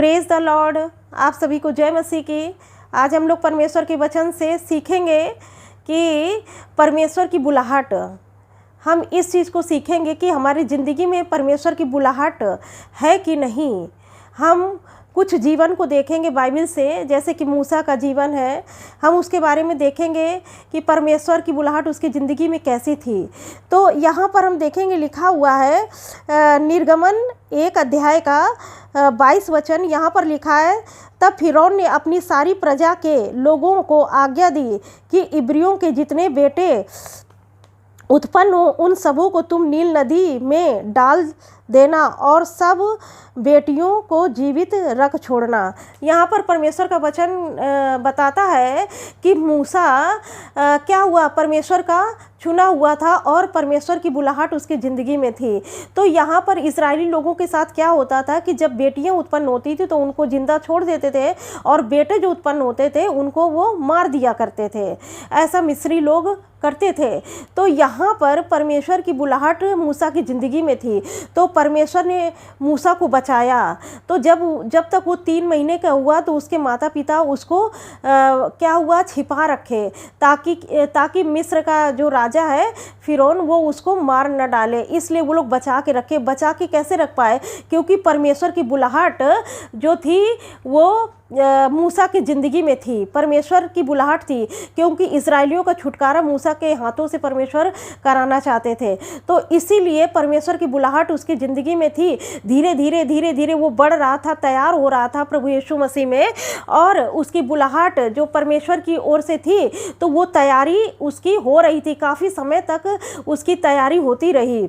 Praise the Lord. आप सभी को जय मसीह की। आज हम लोग परमेश्वर के वचन से सीखेंगे कि परमेश्वर की बुलाहट, हम इस चीज़ को सीखेंगे कि हमारी ज़िंदगी में परमेश्वर की बुलाहट है कि नहीं। हम कुछ जीवन को देखेंगे बाइबल से, जैसे कि मूसा का जीवन है, हम उसके बारे में देखेंगे कि परमेश्वर की बुलाहट उसकी ज़िंदगी में कैसी थी। तो यहाँ पर हम देखेंगे लिखा हुआ है निर्गमन 1 अध्याय का 22 वचन। यहाँ पर लिखा है, तब फिरौन ने अपनी सारी प्रजा के लोगों को आज्ञा दी कि इब्रियों के जितने बेटे उत्पन्न हो उन सबों को तुम नील नदी में डाल देना और सब बेटियों को जीवित रख छोड़ना। यहाँ पर परमेश्वर का वचन बताता है कि मूसा क्या हुआ, परमेश्वर का चुना हुआ था और परमेश्वर की बुलाहट उसकी ज़िंदगी में थी। तो यहाँ पर इजरायली लोगों के साथ क्या होता था कि जब बेटियाँ उत्पन्न होती थी तो उनको जिंदा छोड़ देते थे और बेटे जो उत्पन्न होते थे उनको वो मार दिया करते थे। ऐसा मिस्री लोग करते थे। तो यहाँ पर परमेश्वर की बुलाहट मूसा की ज़िंदगी में थी, तो परमेश्वर ने मूसा को बचाया। तो जब तक वो 3 महीने का हुआ तो उसके माता पिता उसको क्या हुआ, छिपा रखे, ताकि मिस्र का जो राजा है फिरौन वो उसको मार न डाले। इसलिए वो लोग बचा के रखे। बचा के कैसे रख पाए? क्योंकि परमेश्वर की बुलाहट जो थी वो मूसा की ज़िंदगी में थी। परमेश्वर की बुलाहट थी, क्योंकि इजराइलियों का छुटकारा मूसा के हाथों से परमेश्वर कराना चाहते थे। तो इसीलिए परमेश्वर की बुलाहट उसकी ज़िंदगी में थी। धीरे धीरे वो बढ़ रहा था, तैयार हो रहा था प्रभु यीशु मसीह में, और उसकी बुलाहट जो परमेश्वर की ओर से थी तो वो तैयारी उसकी हो रही थी। काफ़ी समय तक उसकी तैयारी होती रही।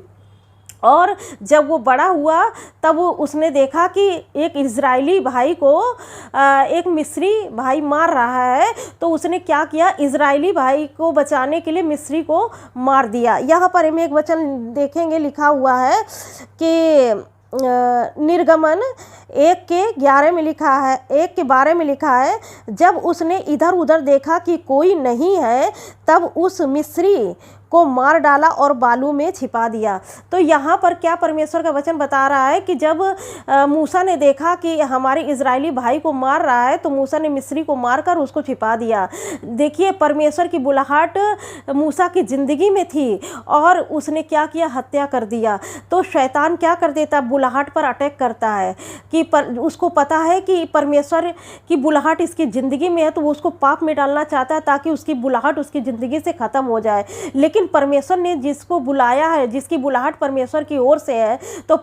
और जब वो बड़ा हुआ तब उसने देखा कि एक इजरायली भाई को एक मिस्री भाई मार रहा है। तो उसने क्या किया, इजरायली भाई को बचाने के लिए मिस्री को मार दिया। यहाँ पर हम एक वचन देखेंगे, लिखा हुआ है कि निर्गमन 1 के 11 में लिखा है, 1 के 12 में लिखा है, जब उसने इधर उधर देखा कि कोई नहीं है तब उस मिस्री को मार डाला और बालू में छिपा दिया। तो यहाँ पर क्या परमेश्वर का वचन बता रहा है कि जब मूसा ने देखा कि हमारे इजरायली भाई को मार रहा है तो मूसा ने मिस्री को मारकर उसको छिपा दिया। देखिए, परमेश्वर की बुलाहट मूसा की ज़िंदगी में थी और उसने क्या किया, हत्या कर दिया। तो शैतान क्या कर देता, बुलाहट पर अटैक करता है कि उसको पता है कि परमेश्वर की बुलाहट इसकी ज़िंदगी में है, तो वो उसको पाप में डालना चाहता है ताकि उसकी बुलाहट उसकी ज़िंदगी से ख़त्म हो जाए। लेकिन परमेश्वर ने जिसको बुलाया है, जिसकी बुलाहट परमेश्वर की ओर से है, तो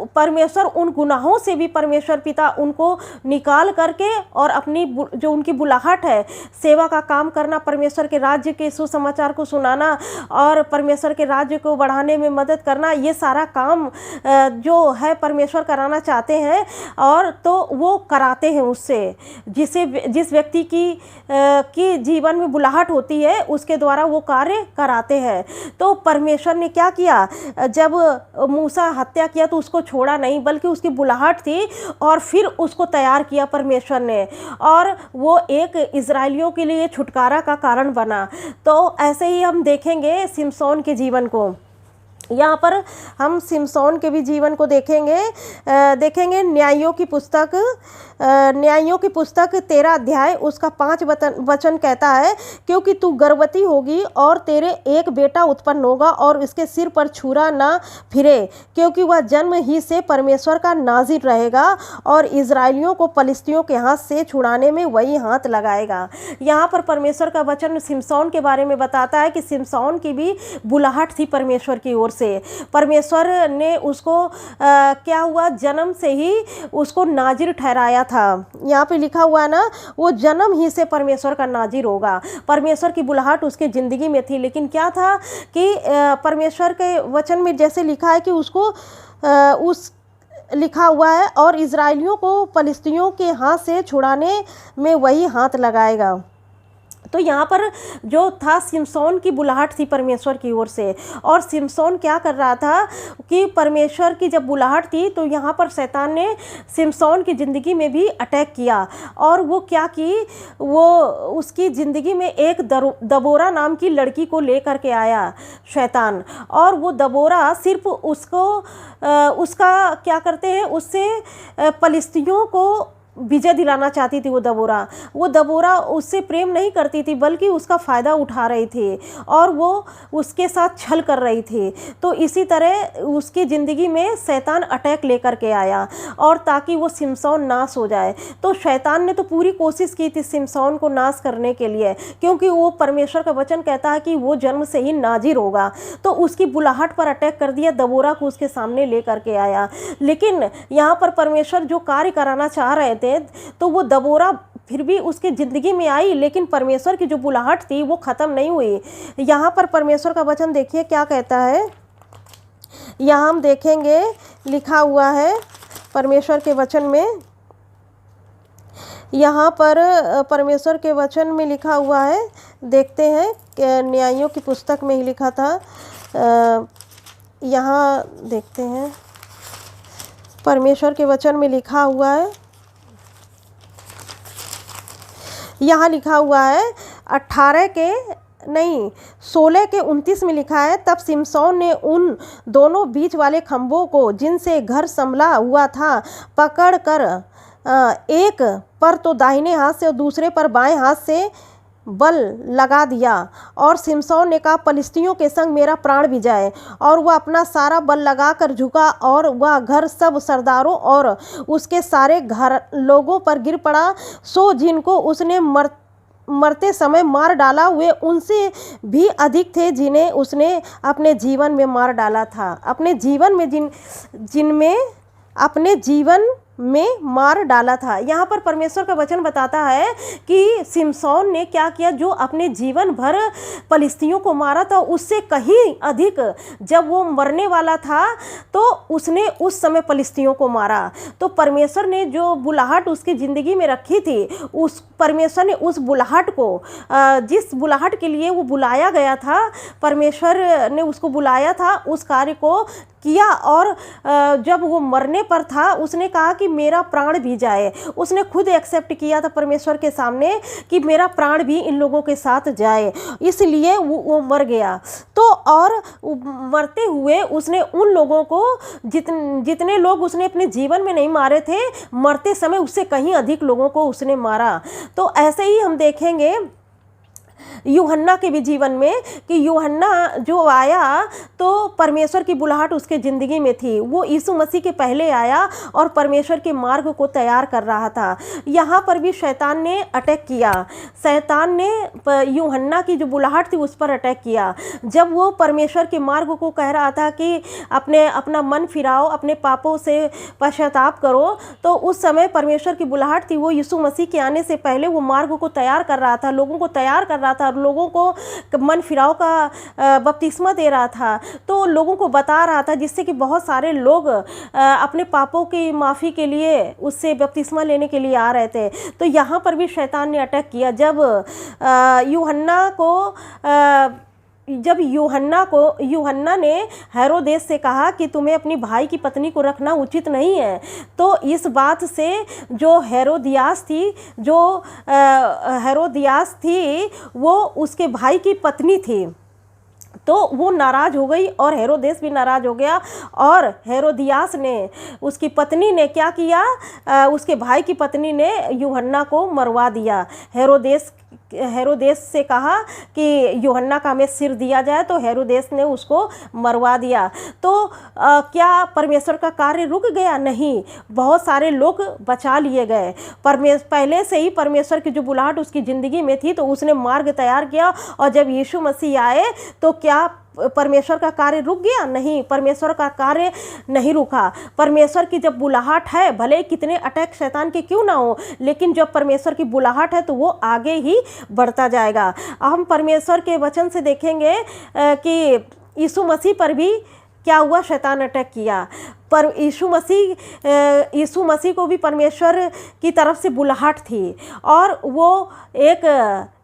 परमेश्वर उन गुनाहों से भी परमेश्वर पिता उनको निकाल करके और अपनी जो उनकी बुलाहट है, सेवा का काम करना, परमेश्वर के राज्य के सुसमाचार को सुनाना और परमेश्वर के राज्य को बढ़ाने में मदद करना, ये सारा काम जो है परमेश्वर कराना चाहते हैं। और तो वो कराते हैं उससे, जिस व्यक्ति की जीवन में बुलाहट होती है उसके द्वारा वो कार्य कराते हैं। तो परमेश्वर ने क्या किया, जब मूसा हत्या किया तो उसको छोड़ा नहीं, बल्कि उसकी बुलाहट थी और फिर उसको तैयार किया परमेश्वर ने, और वो एक इजरायलियों के लिए छुटकारा का कारण बना। तो ऐसे ही हम देखेंगे सिमसोन के जीवन को। यहाँ पर हम सिमसोन के भी जीवन को देखेंगे। न्यायों की पुस्तक 13 अध्याय उसका 5 वचन कहता है, क्योंकि तू गर्भवती होगी और तेरे एक बेटा उत्पन्न होगा और इसके सिर पर छुरा ना फिरे, क्योंकि वह जन्म ही से परमेश्वर का नाज़िर रहेगा और इजरायलियों को पलिश्तियों के हाथ से छुड़ाने में वही हाथ लगाएगा। यहाँ पर परमेश्वर का वचन सिमसोन के बारे में बताता है कि सिमसोन की भी बुलाहट थी परमेश्वर की ओर से। परमेश्वर ने उसको क्या हुआ, जन्म से ही उसको नाजिर ठहराया था। यहाँ पे लिखा हुआ है ना, वो जन्म ही से परमेश्वर का नाजिर होगा। परमेश्वर की बुलाहट उसके ज़िंदगी में थी, लेकिन क्या था कि परमेश्वर के वचन में जैसे लिखा है कि उसको लिखा हुआ है, और इजरायलियों को पलिश्तियों के हाथ से छुड़ाने में वही हाथ लगाएगा। तो यहाँ पर जो था सिमसोन की बुलाहट थी परमेश्वर की ओर से, और सिमसोन क्या कर रहा था कि परमेश्वर की जब बुलाहट थी तो यहाँ पर शैतान ने सिमसोन की ज़िंदगी में भी अटैक किया। और वो क्या की, वो उसकी ज़िंदगी में एक दबोरा नाम की लड़की को लेकर के आया शैतान। और वो दबोरा सिर्फ उसको उसका क्या करते हैं, उससे पलिस्तियों को विजय दिलाना चाहती थी। वो दबोरा उससे प्रेम नहीं करती थी, बल्कि उसका फ़ायदा उठा रही थी और वो उसके साथ छल कर रही थी। तो इसी तरह उसकी ज़िंदगी में शैतान अटैक लेकर के आया, और ताकि वो सिमसोन नाश हो जाए। तो शैतान ने तो पूरी कोशिश की थी सिमसोन को नाश करने के लिए, क्योंकि वो परमेश्वर का वचन कहता है कि वो जन्म से ही नाज़िर होगा। तो उसकी बुलाहट पर अटैक कर दिया, दबोरा को उसके सामने ले करके आया। लेकिन यहाँ पर परमेश्वर जो कार्य कराना चाह रहे थे, तो वो दबोरा फिर भी उसकी ज़िंदगी में आई, लेकिन परमेश्वर की जो बुलाहट थी वो ख़त्म नहीं हुई। यहाँ पर परमेश्वर का वचन देखिए क्या कहता है। यहाँ हम देखेंगे, लिखा हुआ है परमेश्वर के वचन में, यहाँ पर परमेश्वर के वचन में लिखा हुआ है, देखते हैं कि न्यायों की पुस्तक में ही लिखा था। यहाँ देखते हैं परमेश्वर के वचन में लिखा हुआ है, यहाँ लिखा हुआ है 16 के 29 में लिखा है, तब सिमसोन ने उन दोनों बीच वाले खंभों को जिनसे घर संभला हुआ था पकड़ कर एक पर तो दाहिने हाथ से और दूसरे पर बाएं हाथ से बल लगा दिया। और सिमसोन ने कहा, पलिस्तियों के संग मेरा प्राण भी जाए। और वह अपना सारा बल लगाकर झुका, और वह घर सब सरदारों और उसके सारे घर लोगों पर गिर पड़ा। सो जिनको उसने मरते समय मार डाला, वे उनसे भी अधिक थे जिन्हें उसने अपने जीवन में मार डाला था। अपने जीवन में मार डाला था। यहाँ पर परमेश्वर का वचन बताता है कि सिमसोन ने क्या किया, जो अपने जीवन भर पलिस्तियों को मारा था, उससे कहीं अधिक जब वो मरने वाला था तो उसने उस समय पलिस्तियों को मारा। तो परमेश्वर ने जो बुलाहट उसकी ज़िंदगी में रखी थी, उस परमेश्वर ने उस बुलाहट को, जिस बुलाहट के लिए वो बुलाया गया था, परमेश्वर ने उसको बुलाया था, उस कार्य को किया। और जब वो मरने पर था, उसने कहा कि मेरा प्राण भी जाए। उसने खुद एक्सेप्ट किया था परमेश्वर के सामने कि मेरा प्राण भी इन लोगों के साथ जाए, इसलिए वो मर गया। तो और मरते हुए उसने उन लोगों को, जितने लोग उसने अपने जीवन में नहीं मारे थे, मरते समय उससे कहीं अधिक लोगों को उसने मारा। तो ऐसे ही हम देखेंगे यूहन्ना के भी जीवन में कि यूहन्ना जो आया तो परमेश्वर की बुलाहट उसके ज़िंदगी में थी। वो यीशु मसीह के पहले आया और परमेश्वर के मार्ग को तैयार कर रहा था। यहाँ पर भी शैतान ने अटैक किया। शैतान ने यूहन्ना की जो बुलाहट थी उस पर अटैक किया। जब वो परमेश्वर के मार्ग को कह रहा था कि अपना मन फिराओ, अपने पापों से पश्चाताप करो, तो उस समय परमेश्वर की बुलाहट थी, वो यीशु मसीह के आने से पहले वो मार्ग को तैयार कर रहा था, लोगों को तैयार कर रहा था, लोगों को मन फिराव का बपतिस्मा दे रहा था, तो लोगों को बता रहा था, जिससे कि बहुत सारे लोग अपने पापों की माफ़ी के लिए उससे बपतिस्मा लेने के लिए आ रहे थे। तो यहाँ पर भी शैतान ने अटैक किया। जब यूहन्ना ने हेरोदेस से कहा कि तुम्हें अपनी भाई की पत्नी को रखना उचित नहीं है, तो इस बात से जो हेरोदियास थी वो उसके भाई की पत्नी थी, तो वो नाराज़ हो गई और हेरोदेस भी नाराज़ हो गया। और हेरोदियास ने, उसकी पत्नी ने क्या किया, उसके भाई की पत्नी ने यूहन्ना को मरवा दिया। हेरोदेस से कहा कि यूहन्ना का हमें सिर दिया जाए, तो हेरोदेस ने उसको मरवा दिया। तो क्या परमेश्वर का कार्य रुक गया? नहीं, बहुत सारे लोग बचा लिए गए। पहले से ही परमेश्वर की जो बुलाहट उसकी ज़िंदगी में थी, तो उसने मार्ग तैयार किया। और जब यीशु मसीह आए तो क्या परमेश्वर का कार्य रुक गया? नहीं, परमेश्वर का कार्य नहीं रुका। परमेश्वर की जब बुलाहट है, भले कितने अटैक शैतान के क्यों ना हो, लेकिन जब परमेश्वर की बुलाहट है तो वो आगे ही बढ़ता जाएगा। हम परमेश्वर के वचन से देखेंगे कि यीशु मसीह पर भी क्या हुआ, शैतान अटैक किया। पर यीशु मसीह को भी परमेश्वर की तरफ से बुलाहट थी, और वो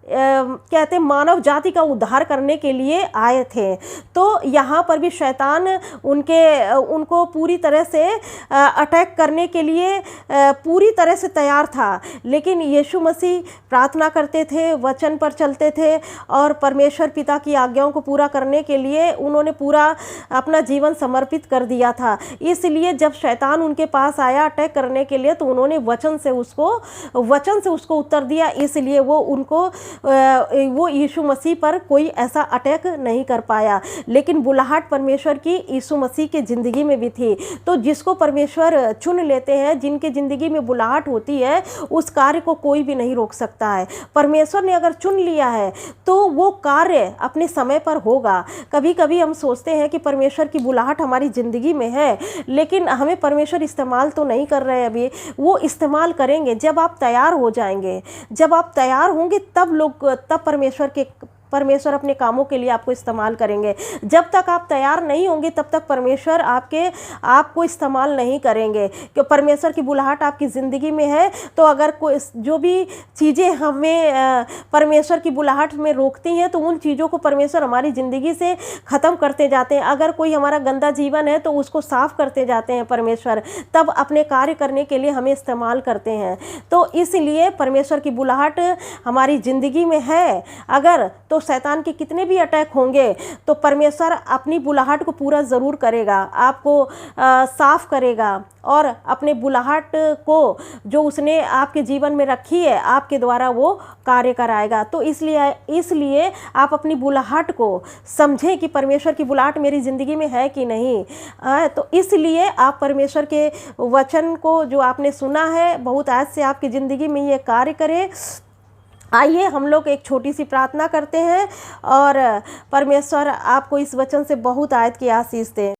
कहते मानव जाति का उद्धार करने के लिए आए थे। तो यहाँ पर भी शैतान उनको पूरी तरह से अटैक करने के लिए पूरी तरह से तैयार था, लेकिन यीशु मसीह प्रार्थना करते थे, वचन पर चलते थे और परमेश्वर पिता की आज्ञाओं को पूरा करने के लिए उन्होंने पूरा अपना जीवन समर्पित कर दिया था। इसलिए जब शैतान उनके पास आया अटैक करने के लिए, तो उन्होंने वचन से उसको उत्तर दिया। इसलिए वो यीशु मसीह पर कोई ऐसा अटैक नहीं कर पाया। लेकिन बुलाहट परमेश्वर की यीशु मसीह के ज़िंदगी में भी थी। तो जिसको परमेश्वर चुन लेते हैं, जिनके ज़िंदगी में बुलाहट होती है, उस कार्य को कोई भी नहीं रोक सकता है। परमेश्वर ने अगर चुन लिया है तो वो कार्य अपने समय पर होगा। कभी कभी हम सोचते हैं कि परमेश्वर की बुलाहट हमारी ज़िंदगी में है, लेकिन हमें परमेश्वर इस्तेमाल तो नहीं कर रहे हैं अभी। वो इस्तेमाल करेंगे जब आप तैयार हो जाएंगे। जब आप तैयार होंगे तब परमेश्वर अपने कामों के लिए आपको इस्तेमाल करेंगे। जब तक आप तैयार नहीं होंगे तब तक परमेश्वर आपको इस्तेमाल नहीं करेंगे। कि परमेश्वर की बुलाहट आपकी ज़िंदगी में है, तो अगर कोई जो भी चीज़ें हमें परमेश्वर की बुलाहट में रोकती हैं, तो उन चीज़ों को परमेश्वर हमारी ज़िंदगी से ख़त्म करते जाते हैं। अगर कोई हमारा गंदा जीवन है तो उसको साफ़ करते जाते हैं परमेश्वर, तब अपने कार्य करने के लिए हमें इस्तेमाल करते हैं। तो इसलिए परमेश्वर की बुलाहट हमारी ज़िंदगी में है अगर, तो शैतान के कितने भी अटैक होंगे तो परमेश्वर अपनी बुलाहट को पूरा ज़रूर करेगा, आपको साफ करेगा और अपने बुलाहट को जो उसने आपके जीवन में रखी है आपके द्वारा वो कार्य कराएगा। तो इसलिए आप अपनी बुलाहट को समझें कि परमेश्वर की बुलाहट मेरी ज़िंदगी में है कि नहीं। तो इसलिए आप परमेश्वर के वचन को जो आपने सुना है बहुत आज से आपकी ज़िंदगी में ये कार्य करे। आइए हम लोग एक छोटी सी प्रार्थना करते हैं और परमेश्वर आपको इस वचन से बहुत आयत की आशीष दे।